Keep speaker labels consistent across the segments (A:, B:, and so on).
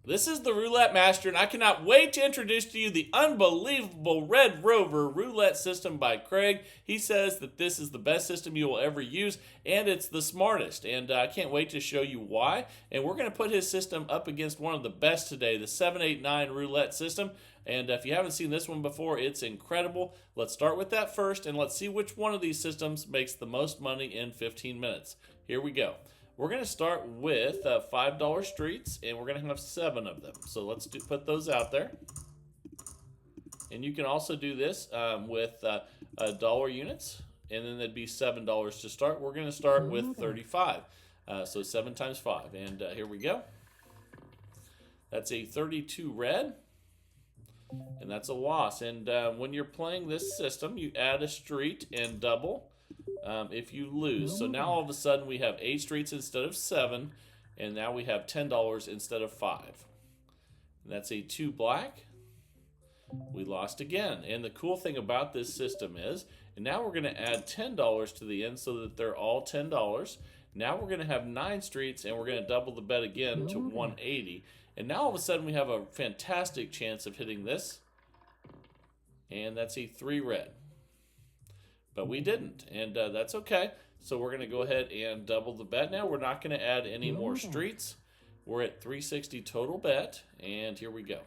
A: This is the Roulette Master, and I cannot wait to introduce to you the unbelievable Red Rover Roulette system by Craig. He says that this is the best system you will ever use, and it's the smartest. And I can't wait to show you why. And we're going to put his system up against one of the best today, the 789 Roulette system. And if you haven't seen this one before, it's incredible. Let's start with that first, and let's see which one of these systems makes the most money in 15 minutes. Here we go. We're going to start with $5 streets, and we're going to have 7 of them. So let's put those out there. And you can also do this with dollar units, and then that'd be $7 to start. We're going to start with 35. So 7 times 5. And here we go. That's a 32 red, and that's a loss. And when you're playing this system, you add a street and double. If you lose. So now all of a sudden we have 8 streets instead of 7, and now we have $10 instead of 5. And that's a 2 black. We lost again. And the cool thing about this system is, and now we're going to add $10 to the end so that they're all $10. Now we're going to have 9 streets, and we're going to double the bet again to 180. And now all of a sudden we have a fantastic chance of hitting this. And that's a 3 red. But we didn't, and that's okay. So we're going to go ahead and double the bet now. We're not going to add any more streets. We're at 360 total bet, and here we go.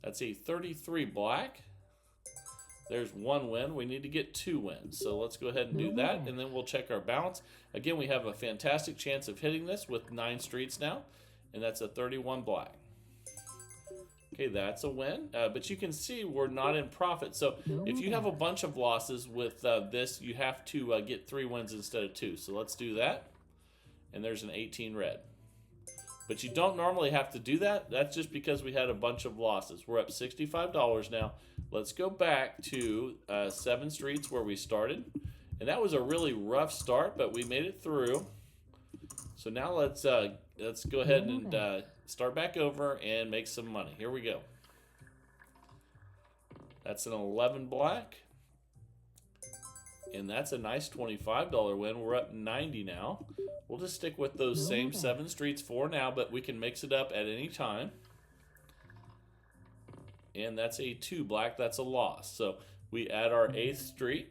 A: That's a 33 black. There's 1 win. We need to get 2 wins. So let's go ahead and do that, and then we'll check our balance. Again, we have a fantastic chance of hitting this with 9 streets now, and that's a 31 black. Okay, that's a win, but you can see we're not in profit. So if you have a bunch of losses with this, you have to get 3 wins instead of 2. So let's do that. And there's an 18 red. But you don't normally have to do that. That's just because we had a bunch of losses. We're up $65 now. Let's go back to 7 streets where we started. And that was a really rough start, but we made it through. So now let's go ahead and start back over and make some money. Here we go. That's an 11 black. And that's a nice $25 win. We're up 90 now. We'll just stick with those same 7 streets for now, but we can mix it up at any time. And that's a 2 black. That's a loss. So we add our 8th street,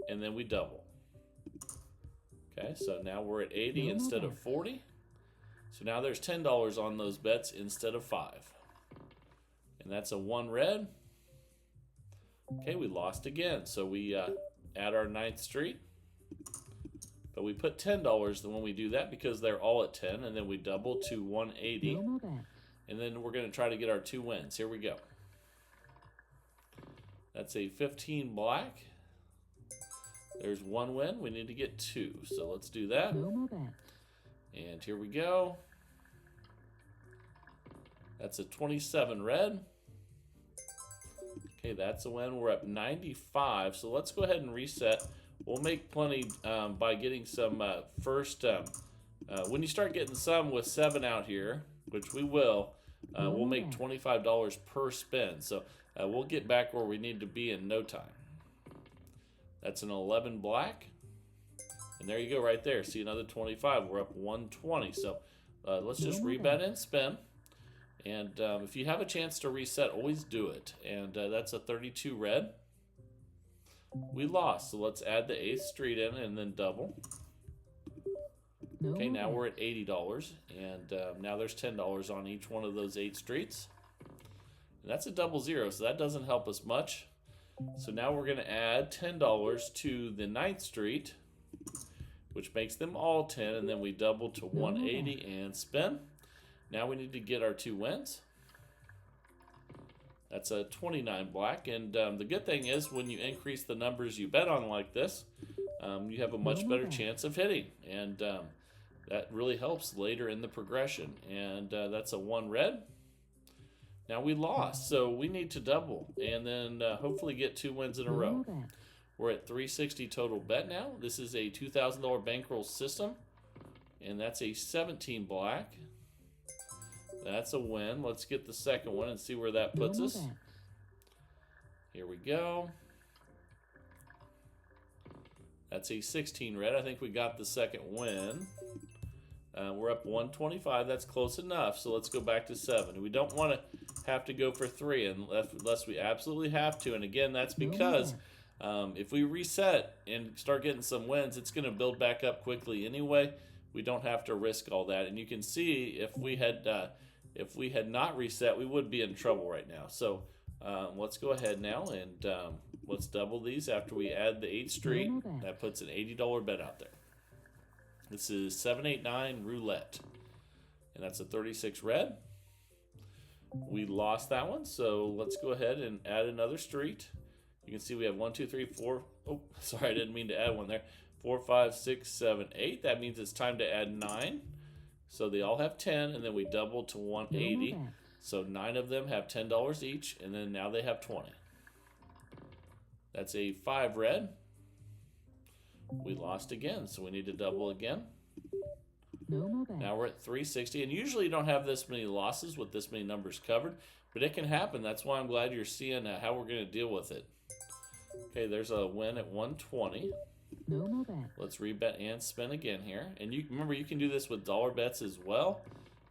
A: and then we double. Okay, so now we're at 80 instead of 40. So now there's $10 on those bets instead of 5. And that's a 1 red. Okay, we lost again. So we add our 9th street. But we put $10 when we do that because they're all at 10. And then we double to 180. And then we're going to try to get our 2 wins. Here we go. That's a 15 black. There's 1 win. We need to get 2. So let's do that. And here we go. That's a 27 red. Okay, that's a win. We're up 95. So let's go ahead and reset. We'll make plenty by getting some first. When you start getting some with 7 out here, which we will, we'll make $25 per spin. So we'll get back where we need to be in no time. That's an 11 black. And there you go right there. See, another 25. We're up 120. So let's just rebet and spin. And if you have a chance to reset, always do it. And that's a 32 red. We lost. So let's add the 8th street in and then double. Okay, now we're at $80. And now there's $10 on each one of those 8 streets. And that's a double 0, so that doesn't help us much. So now we're going to add $10 to the 9th street, which makes them all 10, and then we double to 180 and spin. Now we need to get our 2 wins. That's a 29 black, and the good thing is when you increase the numbers you bet on like this, you have a much better chance of hitting, and that really helps later in the progression. And that's a 1 red. Now we lost, so we need to double and then hopefully get 2 wins in a row. We're at 360 total bet now. This is a $2,000 bankroll system, and that's a 17 black. That's a win. Let's get the second one and see where that puts us. Here we go. That's a 16 red. I think we got the second win. We're up 125. That's close enough. So let's go back to 7. We don't want to have to go for 3 unless we absolutely have to. And again, that's because if we reset and start getting some wins, it's going to build back up quickly anyway. We don't have to risk all that. And you can see if we had not reset, we would be in trouble right now. So let's go ahead now and let's double these after we add the 8th street. That puts an $80 bet out there. This is 789 Roulette. And that's a 36 red. We lost that one, so let's go ahead and add another street. You can see we have 1, 2, 3, 4. Oh, sorry, I didn't mean to add one there. 4, 5, 6, 7, 8. That means it's time to add 9. So they all have 10, and then we double to 180. So 9 of them have $10 each, and then now they have 20. That's a 5 red. We lost again, so we need to double again. Now we're at 360, and usually you don't have this many losses with this many numbers covered, but it can happen. That's why I'm glad you're seeing how we're going to deal with it. Okay, there's a win at 120. Let's rebet and spin again here. And you remember, you can do this with dollar bets as well.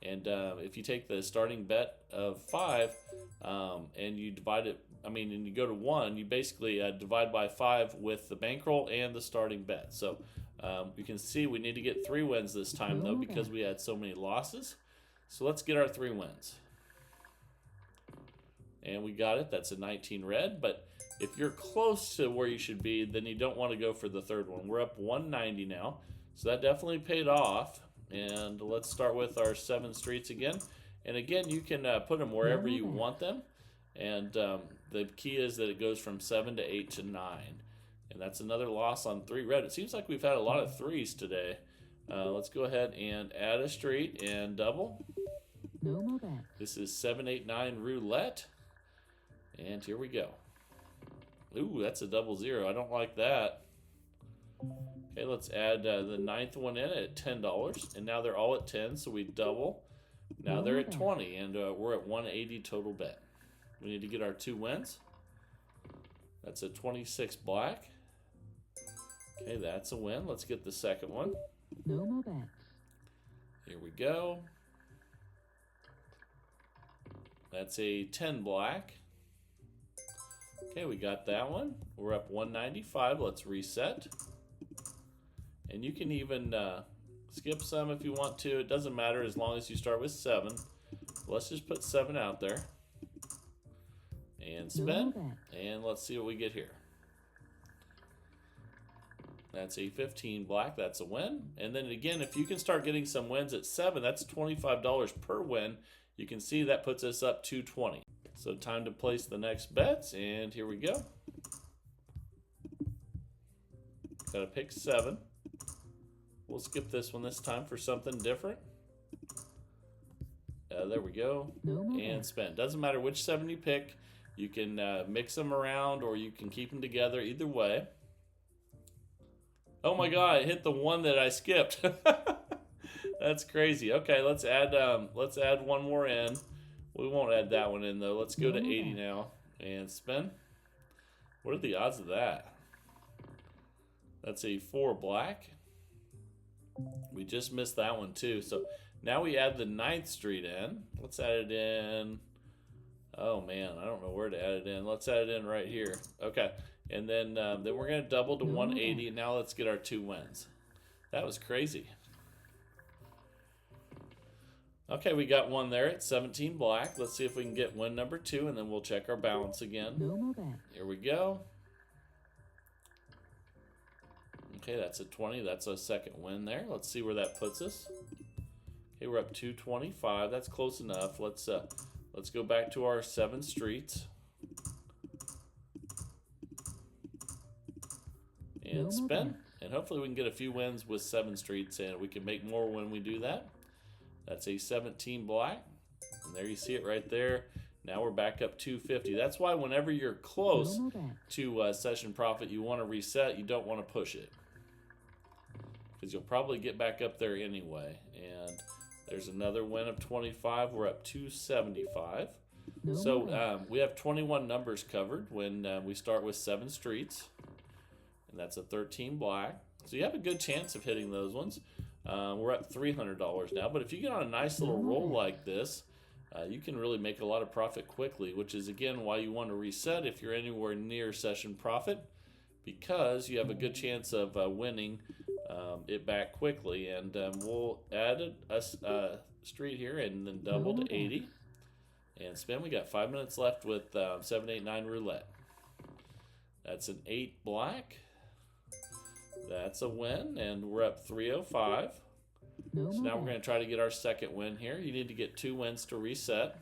A: And if you take the starting bet of 5 and you divide it, and you go to 1, you basically divide by 5 with the bankroll and the starting bet. So you can see we need to get 3 wins this time, though, because we had so many losses. So let's get our 3 wins. And we got it. That's a 19 red. But if you're close to where you should be, then you don't want to go for the 3rd one. We're up 190 now. So that definitely paid off. And let's start with our 7 streets again. And again, you can put them wherever you want them. And the key is that it goes from 7 to 8 to 9. And that's another loss on 3 red. It seems like we've had a lot of 3s today. Let's go ahead and add a street and double. This is 789 Roulette. And here we go. Ooh, that's a 00. I don't like that. Okay, let's add the 9th one in at $10. And now they're all at 10, so we double. Now they're at 20, and we're at 180 total bet. We need to get our 2 wins. That's a 26 black. Okay, that's a win. Let's get the 2nd one. Here we go. That's a 10 black. Okay, we got that one. We're up 195. Let's reset. And you can even skip some if you want to. It doesn't matter as long as you start with 7. Let's just put 7 out there. And spin. And let's see what we get here. That's a 15 black. That's a win. And then again, if you can start getting some wins at 7, that's $25 per win. You can see that puts us up to 20. So time to place the next bets, and here we go. Gotta pick 7. We'll skip this one this time for something different. There we go. And spin. Doesn't matter which 7 you pick. You can mix them around, or you can keep them together. Either way. Oh my God! I hit the one that I skipped. That's crazy. Okay, let's add one more in. We won't add that one in though. Let's go to 80 now and spin. What are the odds of that? That's a 4 black. We just missed that one too. So now we add the 9th street in. Let's add it in. Oh man, I don't know where to add it in. Let's add it in right here. Okay, and then we're gonna double to 180. And now let's get our 2 wins. That was crazy. Okay, we got one there at 17 black. Let's see if we can get win number 2, and then we'll check our balance again. Here we go. Okay, that's a 20. That's a 2nd win there. Let's see where that puts us. Okay, we're up 225. That's close enough. Let's go back to our 7 streets. And spin. And hopefully we can get a few wins with 7 streets, and we can make more when we do that. That's a 17 black. And there you see it right there. Now we're back up 250. That's why whenever you're close to session profit, you want to reset. You don't want to push it, because you'll probably get back up there anyway. And there's another win of 25. We're up 275. So we have 21 numbers covered when we start with 7 streets. And that's a 13 black. So you have a good chance of hitting those ones. We're up $300 now. But if you get on a nice little roll like this, you can really make a lot of profit quickly, which is, again, why you want to reset if you're anywhere near session profit, because you have a good chance of winning it back quickly. And we'll add a street here and then double to 80 and spin. We got 5 minutes left with 789 roulette. That's an 8 black. That's a win, and we're up 305. So now we're going to try to get our second win here. You need to get 2 wins to reset.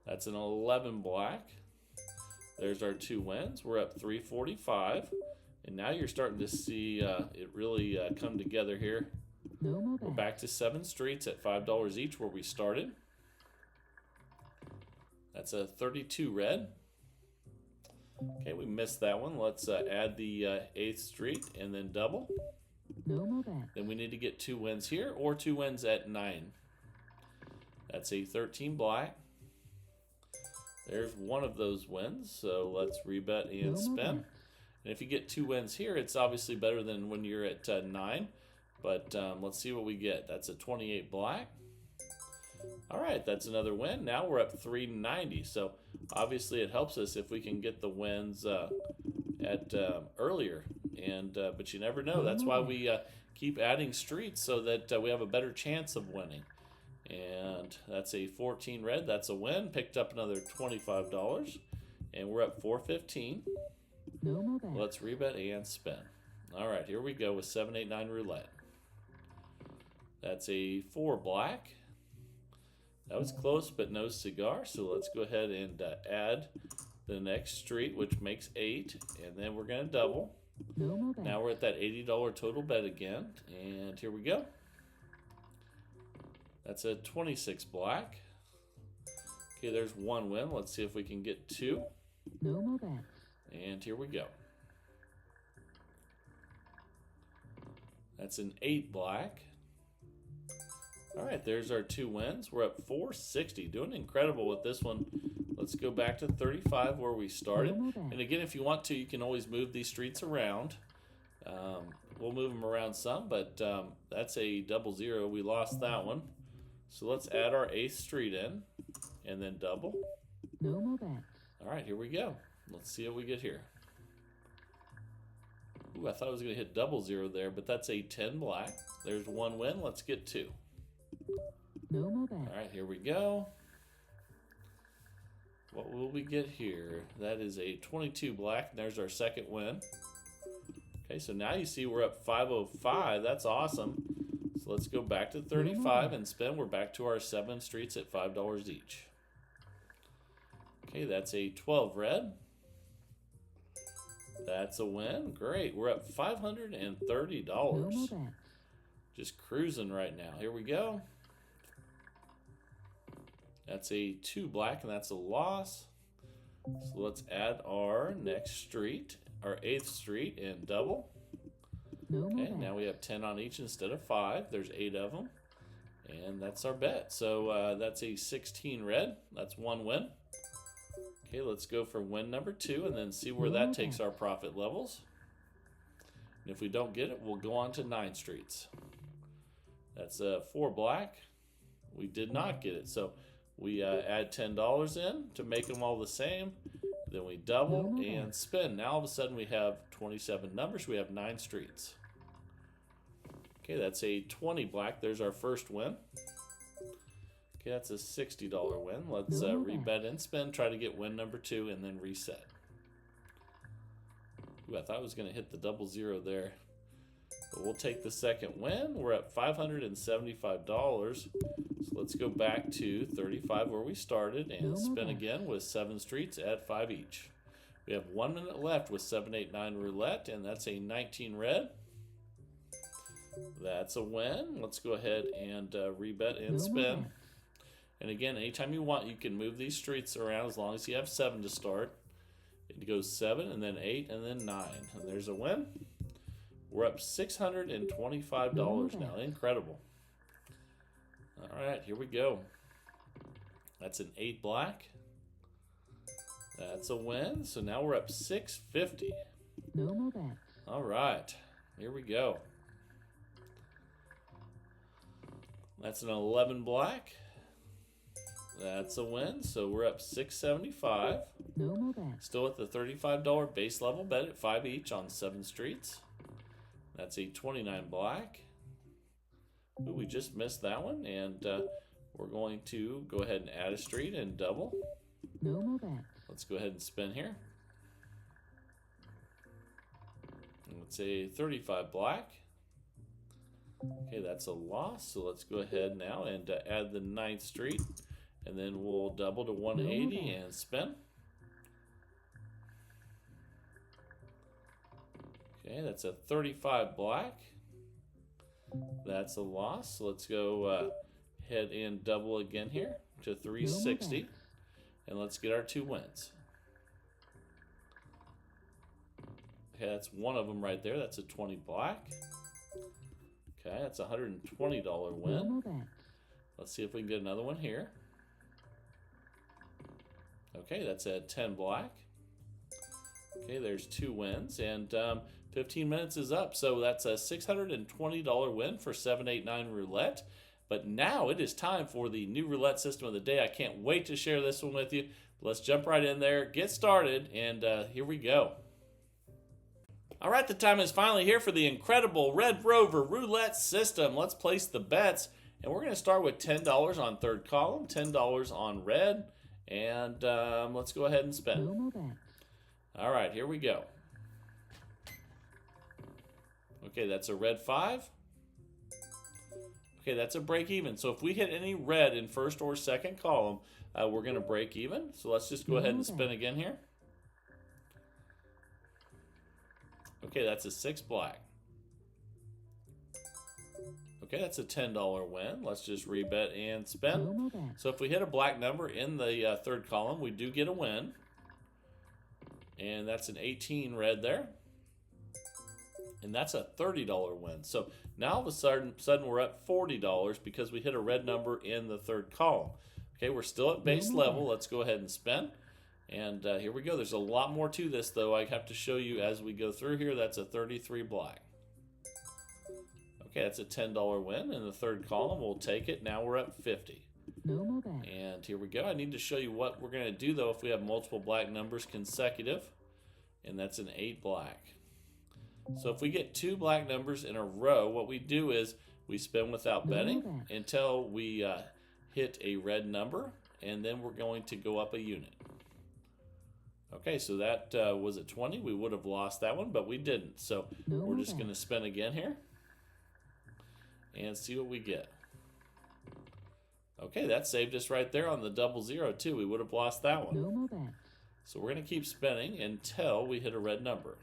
A: That's an 11 black. There's our 2 wins. We're up 345. And now you're starting to see it really come together here. We're back to 7 streets at $5 each where we started. That's a 32 red. Okay, we missed that one. Let's add the 8th street and then double. Then we need to get 2 wins here or 2 wins at 9. That's a 13 black. There's one of those wins, so let's rebet and spin. And if you get 2 wins here, it's obviously better than when you're at 9. But let's see what we get. That's a 28 black. All right, that's another win. Now we're up 390. So obviously it helps us if we can get the wins at earlier. And but you never know. That's why we keep adding streets so that we have a better chance of winning. And that's a 14 red. That's a win. Picked up another $25. And we're up 415. Let's rebet and spin. All right, here we go with 789 roulette. That's a 4 black. That was close, but no cigar. So let's go ahead and add the next street, which makes 8. And then we're going to double. Now we're at that $80 total bet again. And here we go. That's a 26 black. Okay, there's 1 win. Let's see if we can get 2. And here we go. That's an 8 black. All right, there's our 2 wins. We're up 460, doing incredible with this one. Let's go back to 35 where we started. And again, if you want to, you can always move these streets around. We'll move them around some, but that's a 00. We lost that one. So let's add our 8th street in and then double. All right, here we go. Let's see what we get here. Ooh, I thought I was going to hit 00 there, but that's a 10 black. There's 1 win. Let's get 2. All right, here we go. What will we get here? That is a 22 black. And there's our second win. Okay, so now you see we're up 505. That's awesome. So let's go back to 35 and spin. We're back to our 7 streets at $5 each. Okay, that's a 12 red. That's a win. Great. We're up $530. Just cruising right now. Here we go. That's a 2 black, and that's a loss. So let's add our next street, our 8th street, and double. Okay, now we have 10 on each instead of 5. There's 8 of them. And that's our bet. So that's a 16 red. That's 1 win. Okay, let's go for win number 2 and then see where that takes our profit levels. And if we don't get it, we'll go on to 9 streets. That's 4 black. We did not get it. So we add $10 in to make them all the same. Then we double and spin. Now all of a sudden we have 27 numbers. We have 9 streets. Okay, that's a 20 black. There's our first win. Okay, that's a $60 win. Let's rebet and spin. Try to get win number 2 and then reset. Ooh, I thought I was going to hit the 00 there. But we'll take the second win. We're at $575. So let's go back to 35 where we started and spin again with 7 streets at 5 each. We have 1 minute left with 789 roulette, and that's a 19 red. That's a win. Let's go ahead and rebet and spin. And again, anytime you want, you can move these streets around as long as you have 7 to start. It goes 7 and then 8 and then 9. And there's a win. We're up $625 now. Incredible. All right, here we go. That's an 8 black. That's a win. So now we're up $650. All right, here we go. That's an 11 black. That's a win. So we're up $675.
B: No more bets.
A: Still at the $35 base level bet at 5 each on 7 streets. That's a 29 black. Ooh, we just missed that one, and we're going to go ahead and add a street and double.
B: No more bets.
A: Let's go ahead and spin here. And let's say 35 black. Okay, that's a loss. So let's go ahead now and add the 9th street, and then we'll double to 180 and spin. Okay, that's a 35 black. That's a loss. So let's go ahead and double again here to 360. And let's get our 2 wins. Okay, that's one of them right there. That's a 20 black. Okay, that's a $120 win. Let's see if we can get another one here. Okay, that's a 10 black. Okay, there's 2 wins, and 15 minutes is up. So that's a $620 win for 789 Roulette. But now it is time for the new roulette system of the day. I can't wait to share this one with you. Let's jump right in there, get started, and here we go. All right, the time is finally here for the incredible Red Rover roulette system. Let's place the bets, and we're going to start with $10 on 3rd column, $10 on red, and let's go ahead and spin. All right, here we go. Okay, that's a red 5. Okay, that's a break even. So if we hit any red in 1st or 2nd column, we're going to break even. So let's just go ahead and spin again here. Okay, that's a 6 black. Okay, that's a $10 win. Let's just rebet and spin. So if we hit a black number in the 3rd column, we do get a win. And that's an 18 red there. And that's a $30 win. So now all of a sudden we're up $40 because we hit a red number in the 3rd column. Okay, we're still at base level. Let's go ahead and spin. And here we go. There's a lot more to this, though. I have to show you as we go through here. That's a 33 black. Okay, that's a $10 win in the 3rd column. We'll take it. Now we're up 50. And here we go. I need to show you what we're going to do, though, if we have multiple black numbers consecutive. And that's an 8 black. So if we get 2 black numbers in a row, what we do is we spin without betting until we hit a red number, and then we're going to go up a unit. Okay, so that was a 20. We would have lost that one, but we didn't. So we're just going to spin again here and see what we get. Okay, that saved us right there on the 00 too. We would have lost that one. So we're going to keep spinning until we hit a red number.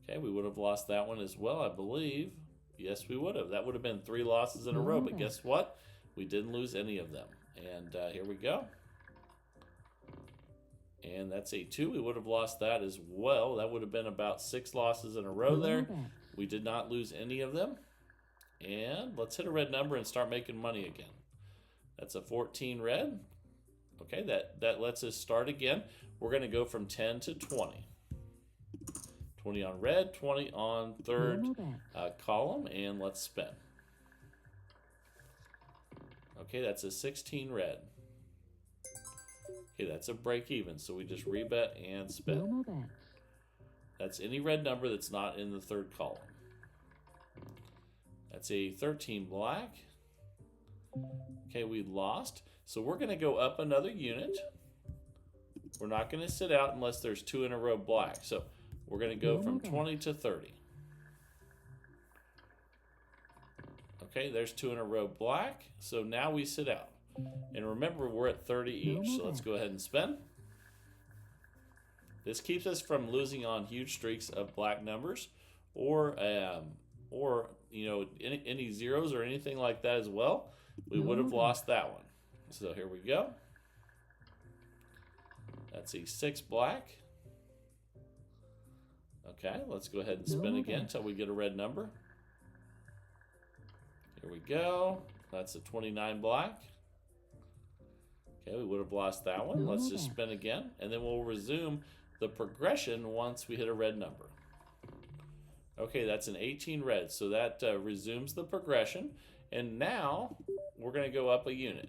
A: Okay, we would have lost that one as well, I believe. Yes, we would have. That would have been 3 losses in a row, but guess what? We didn't lose any of them. And here we go. And that's a 2. We would have lost that as well. That would have been about 6 losses in a row there. We did not lose any of them. And let's hit a red number and start making money again. That's a 14 red. Okay, that lets us start again. We're going to go from 10 to 20. 20 on red, 20 on 3rd column, and let's spin. Okay, that's a 16 red. Okay, that's a break even, so we just rebet and spin. That's any red number that's not in the 3rd column. That's a 13 black. Okay, we lost. So we're going to go up another unit. We're not going to sit out unless there's 2 in a row black. So we're going to go from 20 to 30. Okay, there's 2 in a row black. So now we sit out. And remember, we're at 30 each. So let's go ahead and spin. This keeps us from losing on huge streaks of black numbers or you know, any zeros or anything like that as well. We would have lost that one. So here we go. That's a 6 black. Okay, let's go ahead and spin again until we get a red number. Here we go. That's a 29 black. Okay, we would have lost that one. Let's just spin again, and then we'll resume the progression once we hit a red number. Okay, that's an 18 red, so that resumes the progression. And now we're going to go up a unit.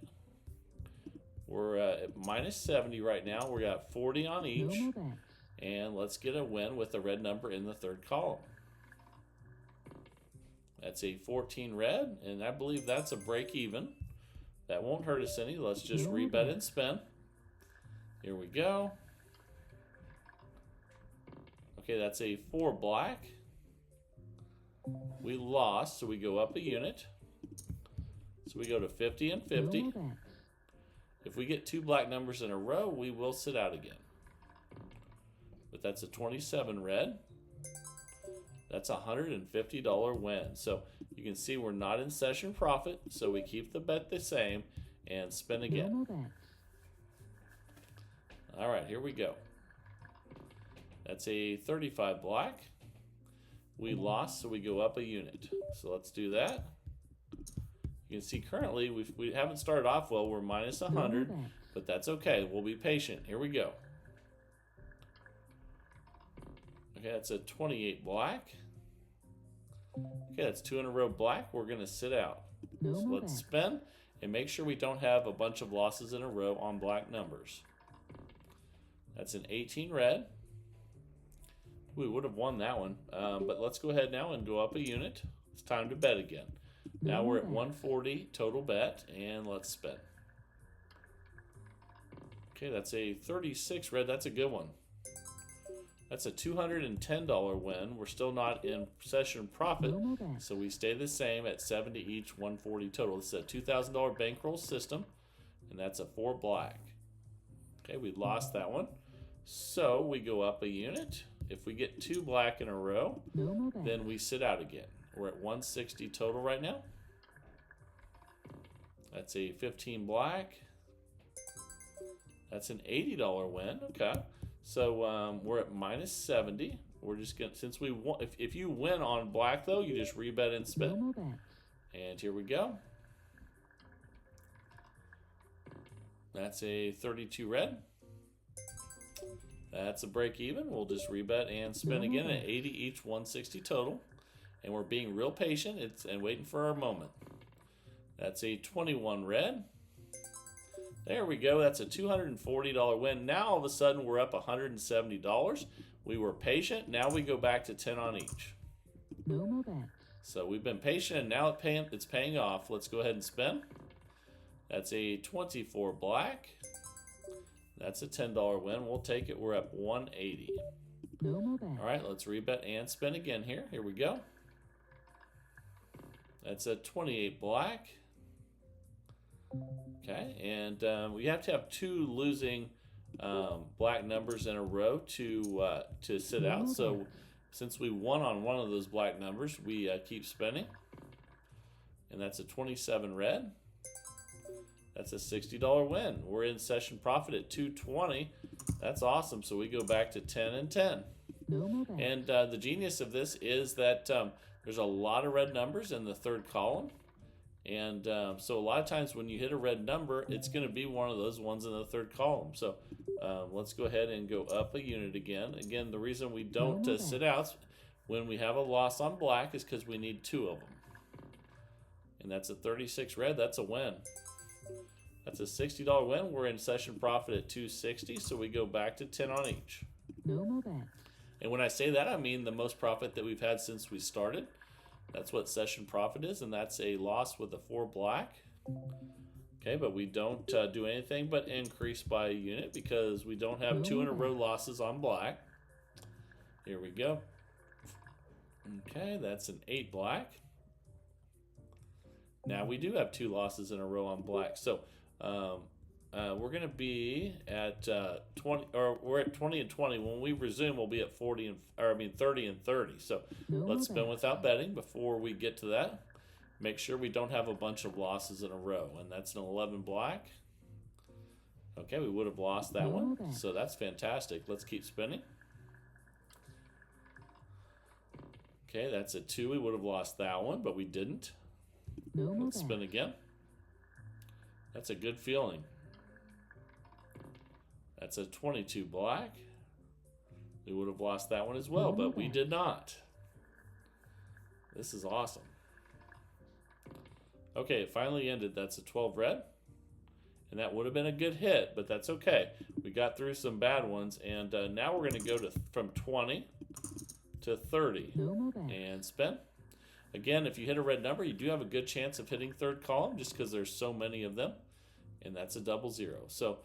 A: We're at minus 70 right now. We got 40 on
B: No
A: each.
B: more bets.
A: And let's get a win with the red number in the third column. That's a 14 red, and I believe that's a break even. That won't hurt us any. Let's just
B: No
A: rebet
B: bet.
A: and spin. Here we go. Okay, that's a 4 black. We lost, so we go up a unit. So we go to 50 and 50.
B: No more bets.
A: If we get 2 black numbers in a row, we will sit out again. But that's a 27 red. That's a $150 win. So you can see we're not in session profit, so we keep the bet the same and spin
B: No
A: again.
B: more bets.
A: All right, here we go. That's a 35 black. We lost, so we go up a unit. So let's do that. You can see currently we haven't started off well. We're minus 100, but that's okay. We'll be patient. Here we go. Okay, that's a 28 black. Okay, that's 2 in a row black. We're going to sit out.
B: No
A: So
B: more
A: let's
B: bets.
A: spin and make sure we don't have a bunch of losses in a row on black numbers. That's an 18 red. We would have won that one, but let's go ahead now and go up a unit. It's time to bet again. Now we're at 140 total bet, and let's spin. Okay, that's a 36 red. That's a good one. That's a $210 win. We're still not in session profit,
B: No more bets.
A: so we stay the same at 70 each, 140 total. This is a $2,000 bankroll system, and that's a 4 black. Okay, we lost that one. So we go up a unit. If we get 2 black in a row,
B: No more bets.
A: then we sit out again. We're at 160 total right now. That's a 15 black. That's an $80 win. Okay. So we're at minus 70. We're just gonna, since we won, if you win on black though, you just rebet and
B: No
A: spin.
B: more bets.
A: And here we go. That's a 32 red. That's a break even. We'll just rebet and spin again at 80 each, 160 total. And we're being real patient and waiting for our moment. That's a 21 red. There we go. That's a $240 win. Now all of a sudden we're up $170. We were patient. Now we go back to 10 on each.
B: No more bets.
A: So we've been patient and now it's paying off. Let's go ahead and spin. That's a 24 black. That's a $10 win. We'll take it. We're up 180.
B: No more bets.
A: All right, let's rebet and spin again here. Here we go. That's a 28 black. Okay, and we have to have 2 losing black numbers in a row to sit out. So since we won on one of those black numbers, we keep spinning. And that's a 27 red. That's a $60 win. We're in session profit at 220. That's awesome. So we go back to 10 and 10.
B: No more bets.
A: And the genius of this is that there's a lot of red numbers in the third column. And so a lot of times when you hit a red number, it's going to be one of those ones in the third column. So let's go ahead and go up a unit again. Again, the reason we don't sit out when we have a loss on black is because we need 2 of them. And that's a 36 red. That's a win. That's a $60 win. We're in session profit at 260, so we go back to 10 on each.
B: No more bets.
A: And when I say that, I mean the most profit that we've had since we started. That's what session profit is, and that's a loss with a 4 black. Okay, but we don't do anything but increase by a unit because we don't have 2 in a row losses on black. Here we go. Okay, that's an 8 black. Now we do have 2 losses in a row on black. So we're going to be at 20, or we're at 20 and 20. When we resume, we'll be at 30 and 30. So let's spin without betting before we get to that. Make sure we don't have a bunch of losses in a row. And that's an 11 black. Okay, we would have lost that one. So that's fantastic. Let's keep spinning. Okay, that's a 2. We would have lost that one, but we didn't. Let's spin again. That's a good feeling. That's a 22 black. We would have lost that one as well, but we did not. This is awesome. Okay, it finally ended. That's a 12 red. And that would have been a good hit, but that's okay. We got through some bad ones, and now we're going to go to from 20 to 30
B: No more bets.
A: and spin. Again, if you hit a red number, you do have a good chance of hitting third column just because there's so many of them, and that's a double zero. So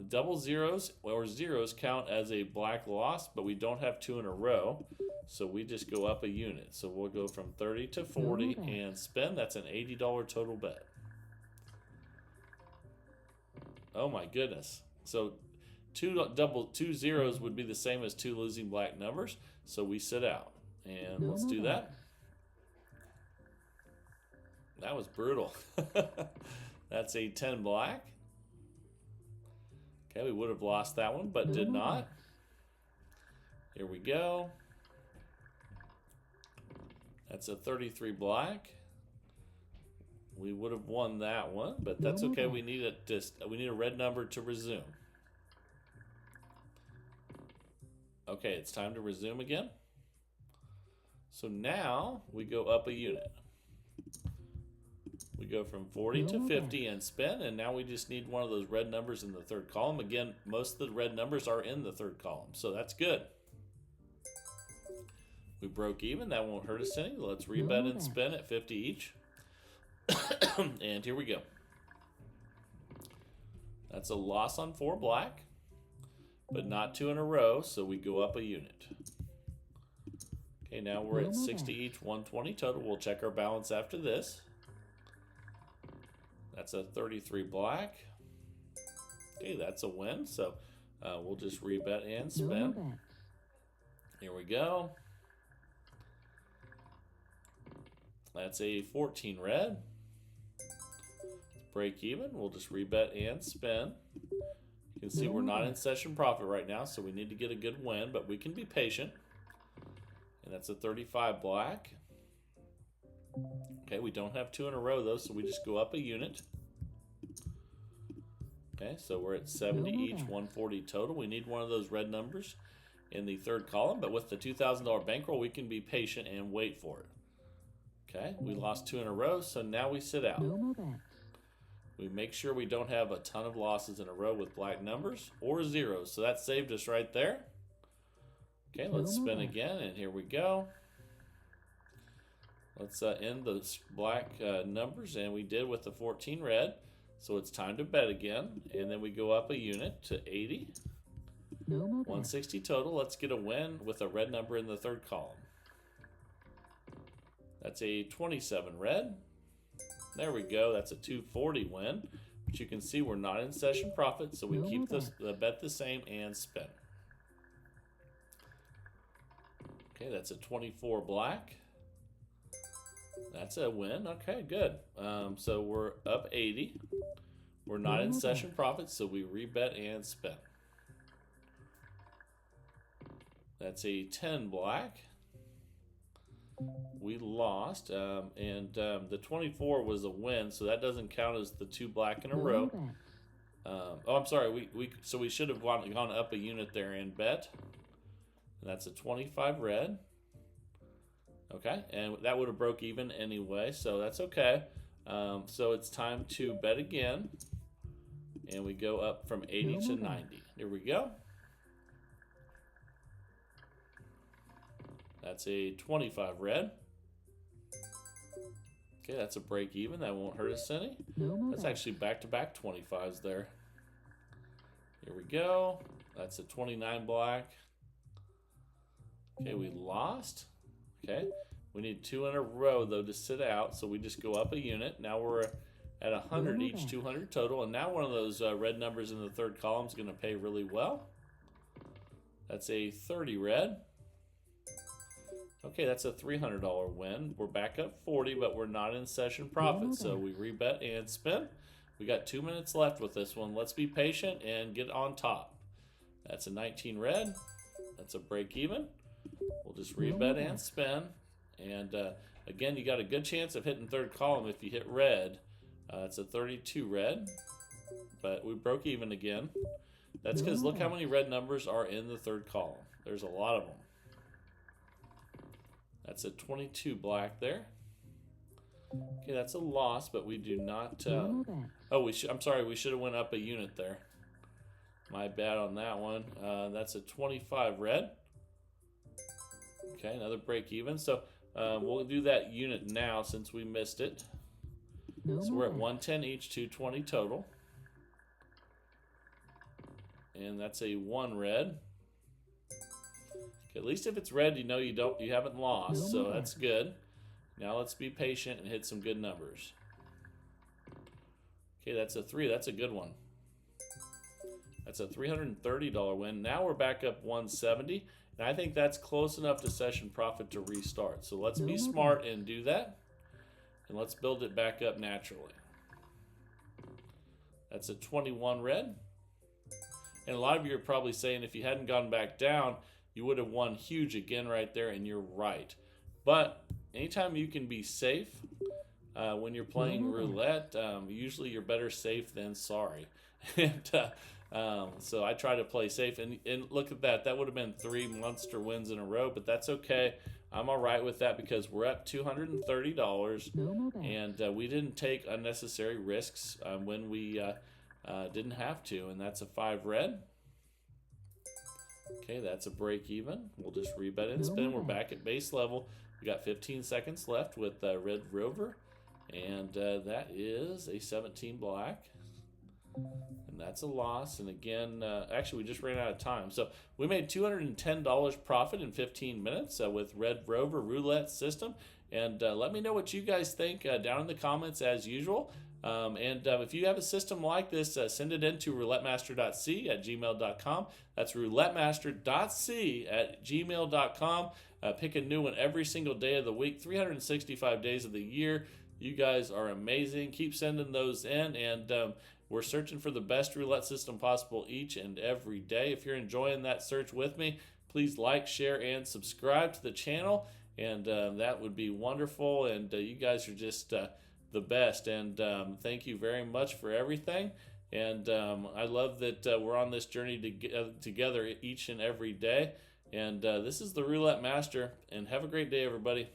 A: double zeros or zeros count as a black loss, but we don't have 2 in a row, so we just go up a unit. So we'll go from 30 to 40 and spin. That's an $80 total bet. Oh my goodness. So two zeros would be the same as 2 losing black numbers. So we sit out. And
B: No
A: let's
B: more
A: do
B: bets.
A: that. That was brutal. That's a 10 black. Okay, we would have lost that one, but
B: No
A: did
B: more
A: not.
B: bets.
A: Here we go. That's a 33 black. We would have won that one, but
B: No
A: that's
B: more
A: okay.
B: bets.
A: We need a red number to resume. Okay, it's time to resume again. So now we go up a unit. We go from 40 to 50 and spin, and now we just need one of those red numbers in the third column. Again, most of the red numbers are in the third column, so that's good. We broke even. That won't hurt us any. Let's rebet and spin at 50 each. And here we go. That's a loss on 4 black, but not 2 in a row, so we go up a unit. Okay, now we're at 60 each, 120 total. We'll check our balance after this. That's a 33 black. Okay, that's a win, so we'll just rebet and
B: No more
A: spin.
B: bets.
A: Here we go. That's a 14 red. Break even. We'll just rebet and spin. You can see we're not in session profit right now, so we need to get a good win, but we can be patient. And that's a 35 black. Okay, we don't have 2 in a row though, so we just go up a unit. Okay, so we're at 70 each, 140 total. We need one of those red numbers in the third column, but with the $2,000 bankroll, we can be patient and wait for it. Okay, we lost 2 in a row, so now we sit out.
B: No more bets.
A: We make sure we don't have a ton of losses in a row with black numbers or zeros, so that saved us right there. Okay, let's spin again, and here we go. Let's end the black numbers, and we did with the 14 red. So it's time to bet again, and then we go up a unit to 80.
B: No more bets.
A: 160 total. Let's get a win with a red number in the third column. That's a 27 red. There we go. That's a 240 win. But you can see we're not in session profit, so we keep the bet the same and spin. Okay, that's a 24 black. That's a win. Okay, good. So we're up 80. We're not in session profit, so we rebet and spin. That's a 10 black. We lost, and the 24 was a win, so that doesn't count as the 2 black in a row. Oh, I'm sorry. So we should have gone up a unit there and bet. And that's a 25 red. Okay, and that would have broke even anyway, so that's okay. So it's time to bet again, and we go up from 80 to 90. Here we go. That's a 25 red. Okay, that's a break even. That won't hurt us any. That's actually back-to-back 25s there. Here we go. That's a 29 black. Okay, we lost. Okay, we need 2 in a row though to sit out, so we just go up a unit. Now we're at 100 each, 200 total, and now one of those red numbers in the third column is going to pay really well. That's a 30 red. Okay, that's a $300 win. We're back up 40, but we're not in session profit, so we rebet and spin. We got 2 minutes left with this one. Let's be patient and get on top. That's a 19 red. That's a break even. We'll just rebet and spin. And again, you got a good chance of hitting third column if you hit red. It's a 32 red, but we broke even again. That's because look how many red numbers are in the third column. There's a lot of them. That's a 22 black there. Okay, that's a loss, but we do not.
B: Normal bet.
A: Oh, I'm sorry. We should have went up a unit there. My bad on that one. That's a 25 red. Okay, another break even. So we'll do that unit now since we missed it.
B: No
A: So
B: more
A: we're at
B: bet.
A: 110 each, 220 total. And that's a 1 red. Okay, at least if it's red, you know you haven't lost,
B: No
A: so
B: more.
A: that's good. Now let's be patient and hit some good numbers. Okay, that's a 3. That's a good one. That's a $330 win. Now we're back up 170, and I think that's close enough to session profit to restart. So let's be smart and do that, and let's build it back up naturally. That's a 21 red. And a lot of you are probably saying if you hadn't gone back down, you would have won huge again right there, and you're right. But anytime you can be safe when you're playing roulette, usually you're better safe than sorry. And so I try to play safe. And look at that. That would have been 3 monster wins in a row, but that's okay. I'm all right with that because we're up $230,
B: No more bet.
A: and we didn't take unnecessary risks when we didn't have to. And that's a 5 red. Okay, that's a break even. We'll just rebet and spin. We're back at base level. We got 15 seconds left with Red Rover, and that is a 17 black, and that's a loss. And again, actually, we just ran out of time. So we made $210 profit in 15 minutes with Red Rover roulette system. And let me know what you guys think down in the comments as usual. And if you have a system like this, send it in to roulettemaster.c@gmail.com. That's roulettemaster.c@gmail.com. Pick a new one every single day of the week, 365 days of the year. You guys are amazing. Keep sending those in, and we're searching for the best roulette system possible each and every day. If you're enjoying that search with me, please like, share, and subscribe to the channel, and that would be wonderful. And you guys are just the best, and thank you very much for everything. And I love that we're on this journey together each and every day. And this is the Roulette Master, and have a great day, everybody.